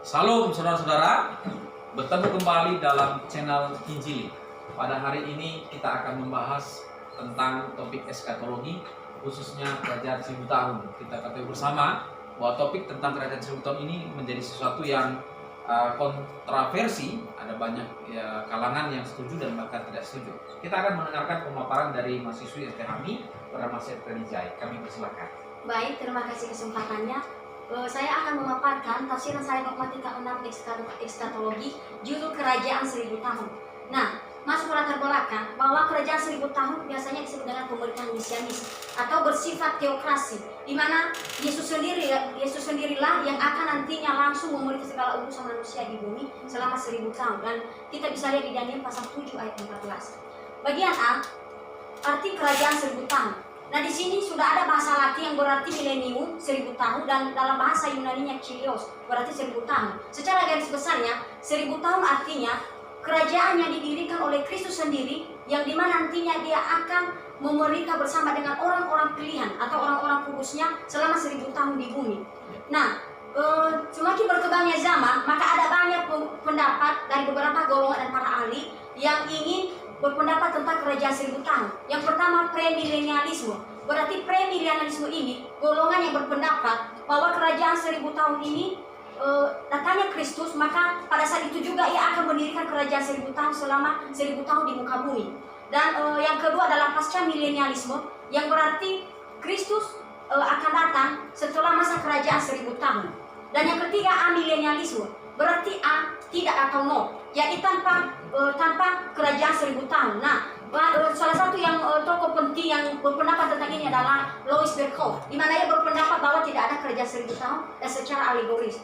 Salam saudara-saudara, bertemu kembali dalam channel Injili. Pada hari ini kita akan membahas tentang topik eskatologi, khususnya kerajaan 1000 tahun. Kita ketahui bersama bahwa topik tentang kerajaan 1000 tahun ini menjadi sesuatu yang kontroversi. Ada banyak kalangan yang setuju dan bahkan tidak setuju. Kita akan mendengarkan pemaparan dari mahasiswi FTHMI bernama Setri Rijai. Kami persilakan. Baik, terima kasih kesempatannya. Saya akan memaparkan tafsiran saya dogmatika 6 eskatologi judul kerajaan 1000 tahun. Nah, masuk latar belakang bahwa kerajaan 1000 tahun biasanya disebut dengan pemerintahan mesianis atau bersifat teokrasi, di mana Yesus sendirilah yang akan nantinya langsung memerintah segala urusan manusia di bumi selama 1000 tahun. Dan kita bisa lihat di Daniel pasal 7 ayat 14. Bagian A, arti kerajaan 1000 tahun. Nah, di sini sudah ada bahasa Latin yang berarti milenium 1000 tahun, dan dalam bahasa Yunani-nya Chilios berarti 1000 tahun. Secara garis besarnya 1000 tahun artinya kerajaan yang didirikan oleh Kristus sendiri, yang dimana nantinya dia akan memerintah bersama dengan orang-orang pilihan atau orang-orang kudusnya selama 1000 tahun di bumi. Nah, semakin berkembangnya zaman, maka ada banyak pendapat dari beberapa golongan dan para ahli yang ingin berpendapat tentang kerajaan 1000 tahun. Yang pertama, premilenialisme. Berarti premilenialisme ini golongan yang berpendapat bahwa kerajaan 1000 tahun ini datangnya Kristus, maka pada saat itu juga ia akan mendirikan kerajaan 1000 tahun selama 1000 tahun di muka bumi. Dan yang kedua adalah pasca milenialisme, yang berarti Kristus akan datang setelah masa kerajaan 1000 tahun. Dan yang ketiga, amilenialisme. Berarti A, tidak atau no, yaitu tanpa kerajaan 1000 tahun. Nah, salah satu yang tokoh penting yang berpendapat tentang ini adalah Louis Berkhof, di mana ia berpendapat bahwa tidak ada kerajaan 1000 tahun dan secara alegoris.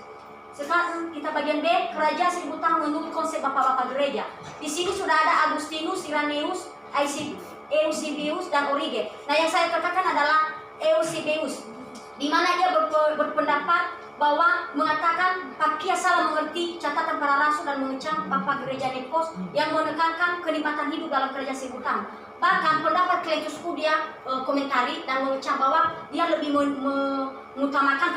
Sekarang kita bagian B, kerajaan 1000 tahun menurut konsep bapak-bapak gereja. Di sini sudah ada Agustinus, Irenaeus, Eusebius, dan Origen. Nah, yang saya katakan adalah Eusebius, di mana dia berpendapat bahwa mengatakan Pakia salah mengerti catatan para rasul dan mengecam Papa Gereja Nepos yang menekankan kenikmatan hidup dalam kerajaan 1000 tahun. Bahkan pendapat Cletusku dia komentari dan mengecam bahwa dia lebih mengutamakan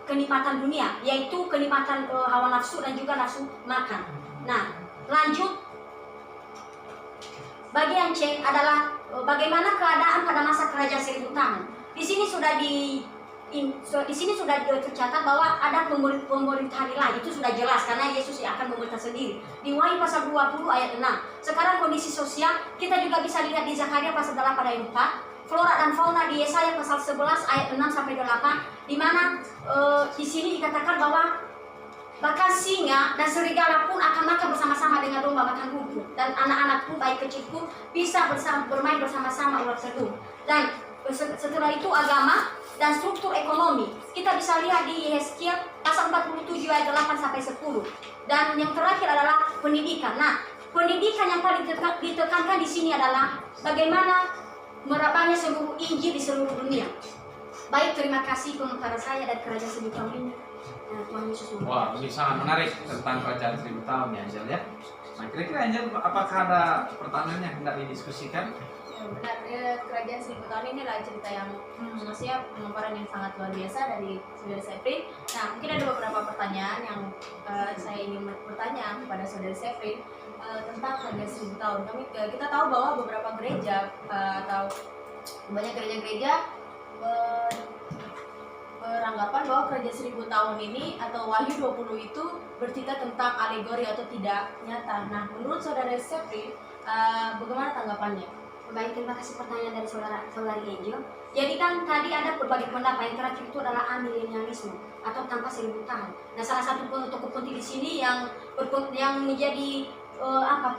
kenikmatan dunia, yaitu kenikmatan hawa nafsu dan juga nafsu makan. Nah, lanjut. Bagian C adalah bagaimana keadaan pada masa kerajaan 1000 tahun. Di sini sudah tercatat bahwa ada pemerintahan ilahi, itu sudah jelas karena Yesus yang akan memerintah sendiri. Di Wahyu pasal 20 ayat 6. Sekarang kondisi sosial kita juga bisa lihat di Zakaria pasal 8 ayat 4, flora dan fauna di Yesaya pasal 11 ayat 6 sampai 8, di mana di sini dikatakan bahwa bahkan singa dan serigala pun akan makan bersama-sama dengan domba makan rumput, dan anak-anak pun baik kecil pun bisa bermain bersama-sama ular sedung. Dan setelah itu agama dan struktur ekonomi kita bisa lihat di Yeskiel pasal 47 ayat 8 sampai 10. Dan yang terakhir adalah pendidikan. Nah, pendidikan yang paling ditekankan di sini adalah bagaimana merapanya seluruh Injil di seluruh dunia. Baik, terima kasih pemaparan saya dari kerajaan 1000 tahun ini. Tuhan Yesus memberkati. Wah, ini sangat menarik tentang kerajaan 1000 tahun ya, Angel ya. Nah, kira-kira Angel, apakah ada pertanyaan yang hendak didiskusikan? Benar, kerajaan 1000 tahun ini adalah cerita yang maksudnya pemaparan yang sangat luar biasa dari saudara Sefrin. Nah, mungkin ada beberapa pertanyaan yang saya ingin bertanya kepada saudara Sefrin tentang kerajaan 1000 tahun. Kita tahu bahwa beberapa gereja atau banyak gereja-gereja beranggapan bahwa kerajaan 1000 tahun ini atau Wahyu 20 itu bercerita tentang alegori atau tidak nyata. Nah, menurut saudara Sefrin, bagaimana tanggapannya? Baik, terima kasih pertanyaan dari saudari Angel. Jadi kan tadi ada berbagai pendapat, yang terakhir itu adalah amilenialisme atau tanpa 1000 tahun. Nah, salah satu tokoh penting di sini yang menjadi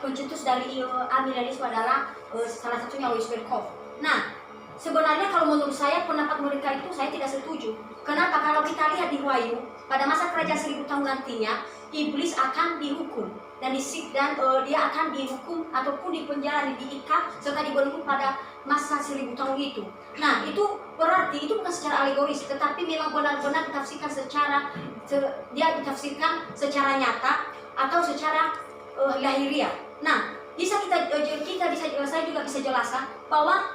pencetus dari amilenialisme adalah salah satunya Louis Berkhof. Nah, sebenarnya kalau menurut saya pendapat mereka itu saya tidak setuju. Kenapa? Kalau kita lihat di Wahyu, pada masa kerajaan 1000 tahun nantinya iblis akan dihukum dan dia akan dihukum ataupun dipenjara, diikat serta dibelenggu pada masa 1000 tahun itu. Nah, itu berarti itu bukan secara alegoris, tetapi memang benar-benar ditafsirkan secara nyata atau secara lahiriah. Nah, saya juga bisa jelaskan bahwa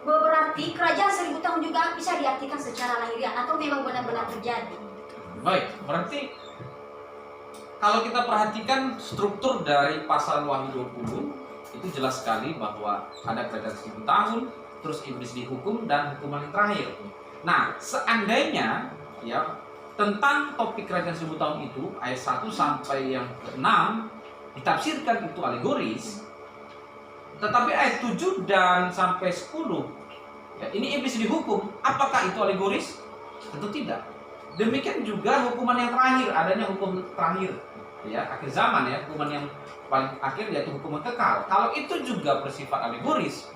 berarti kerajaan 1000 tahun juga bisa diartikan secara lahiriah atau memang benar-benar terjadi. Baik, berarti kalau kita perhatikan struktur dari pasal Wahyu 20 itu jelas sekali bahwa ada kerajaan 1000 tahun, terus iblis dihukum dan hukuman yang terakhir. Nah, seandainya ya tentang topik kerajaan 1000 tahun itu ayat 1 sampai yang ke-6 ditafsirkan itu alegoris, tetapi ayat 7 dan sampai 10 ya, ini iblis dihukum, apakah itu alegoris? Tentu tidak. Demikian juga hukuman yang terakhir, adanya hukum terakhir ya akhir zaman ya, hukuman yang paling akhir yaitu hukuman kekal. Kalau itu juga bersifat alegoris,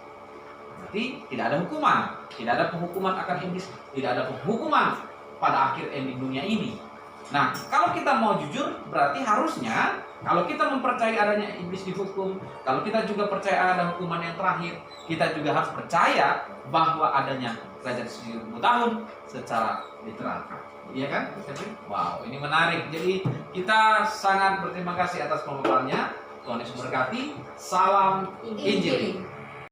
berarti tidak ada hukuman, tidak ada penghukuman akan iblis, tidak ada penghukuman pada akhir ending dunia ini. Nah, kalau kita mau jujur, berarti harusnya kalau kita mempercayai adanya iblis dihukum, kalau kita juga percaya ada hukuman yang terakhir, kita juga harus percaya bahwa adanya kerajaan 1000 tahun secara literal. Iya kan? Wow, ini menarik. Jadi kita sangat berterima kasih atas pemaparannya. Tuhan Yesus memberkati. Salam Injil.